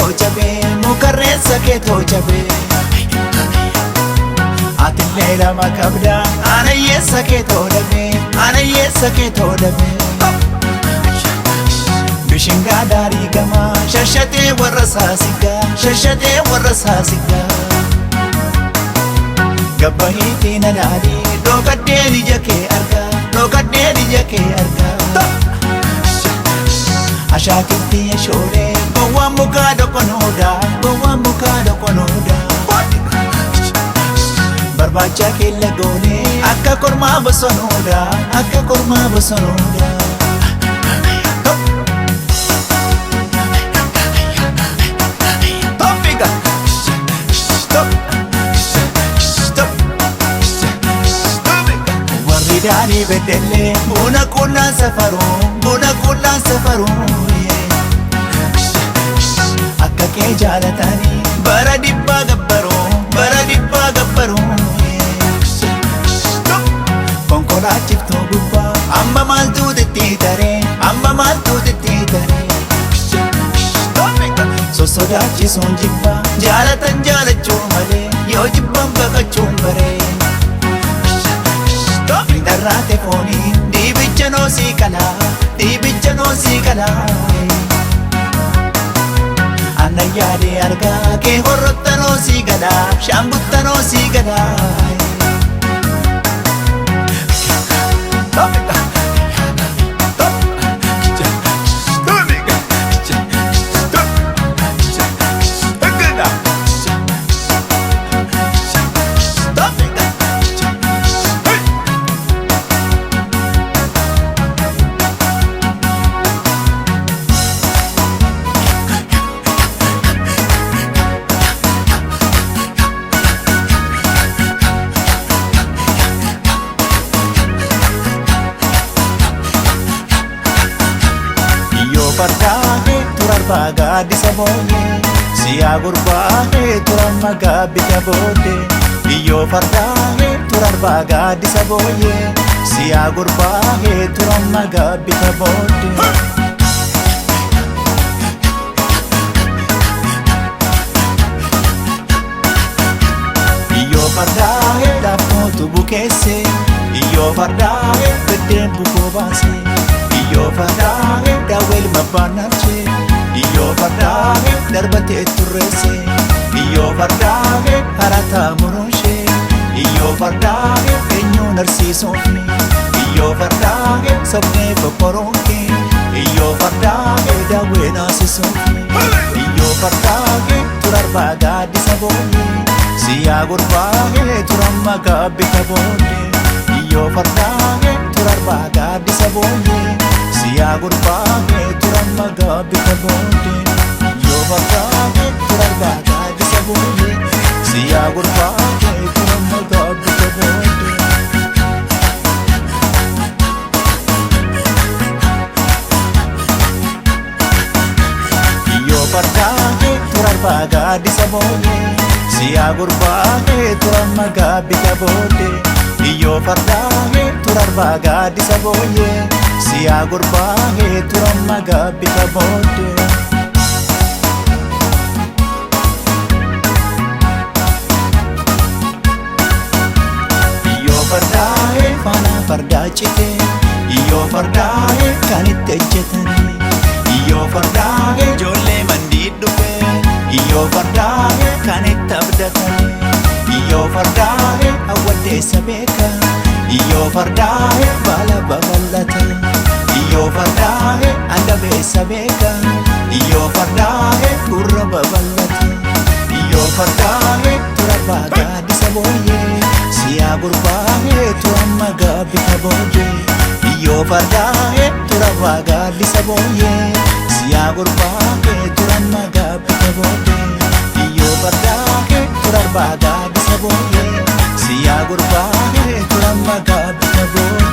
tochabe, mukarreessa kee tochabe. Atillee lama qabda, anayyeessa kee toodhabe, anayyeessa kee toodhabe. Bishingaa daarii gamaa, shashatee warra saasigaa, shashatee warra saasigaa. Gabbahiitii na laalii, dhokadheen ija kee argaa, dhokadheen ija kee argaa. Ashaatitti yashoolee, gowwaan mukaa doqonoodaa, gowwaan mukaa doqonoodaa. Barbaacha keella goonee, akka kormaa bosonoodaa, akka kormaa bosonoodaa. Daani bedelle, buna kullaan safaruu, buna kullaan safaruu. Akka kee jaalatanii, bara dhibbaa gabbaruu, bara dhibbaa gabbaruu. Konkolaachiftuu gubbaa, amma maaltu xitti taree, amma maaltu xitti taree. Sosodaachisuun jibbaa, jaalatan jaalachuu malee, yoo jibban baqachuun baree. Darraate foonii, dibicha noosii kalaa, dibicha noosii kalaa. Anna yaadee argaa, kee horrotta noosii galaa, shaambutta noosii galaa. Fardaa'ee turarbaa gaaddisa booddee, siyaa gurbaa'ee turamma gaabbita booddee. Iyyoo fardaa'ee turarbaa gaaddisa booddee, siyaa gurbaa'ee turamma gaabbita booddee. Iyyoo fardaa'ee laaftootu bukeesse, iyyoo fardaa'ee biddeen bukoo baase. Iyyoo fardaa'ee daawweel mabbaanarchee, iyyoo fardaa'ee darbatee turreesse. Iyyoo fardaa'ee harataa muruunshee, iyyoo fardaa'ee eenyuun arsiisuufni. Iyyoo fardaa'ee sobnee kokkoronkee, iyyoo fardaa'ee daawwee naasisuufni. Iyyoo fardaa'ee turarbaa gaaddisa booddee, siyaa gurbaa'ee turamma gaabbita booddee. Iyyoo fardaa'ee turarbaa gaaddisa booddee, siyaa gurbaa'ee turamma gaabbita booddee. Iyyoo fardaa'ee turarbaa gaaddisa booddee, siyaa gurbaa'ee turamma gaabbita booddee. Iyyoo fardaa'ee turarbaa gaaddisa booddee, siyaa gurbaa'ee turamma gaabbita booddee. Iyyoo fardaa'ee turarbaa gaaddisa booddee, siyaa gurbaa'ee turamma gaabbita booddee. Iyyoo fardaa'ee faana fardaa citee, iyyoo fardaa'ee kan itti ejjetanii. Iyyoo fardaa'ee ijoollee mandii dhufee, iyyoo fardaa'ee kan itti abdatanii. Iyyoo fardaa'ee hawwaddeessa beeka, iyyoo fardaa'ee baala babal'ata. Iyyoo fardaa'ee andabeessa beeka, iyyoo fardaa'ee gurra babal'ata. Iyyoo fardaa'ee turarbaa gaaddisa booddee, siyaa gurbaa'ee turamma gaabbita booddee. Iyyoo fardaa'ee turarbaa gaaddisa booddee, siyaa gurbaa'ee turamma gaabbita booddee. Iyyoo fardaa'ee turarbaa gaaddisa booddee, siyaa gurbaa'ee turamma gaabbita booddee.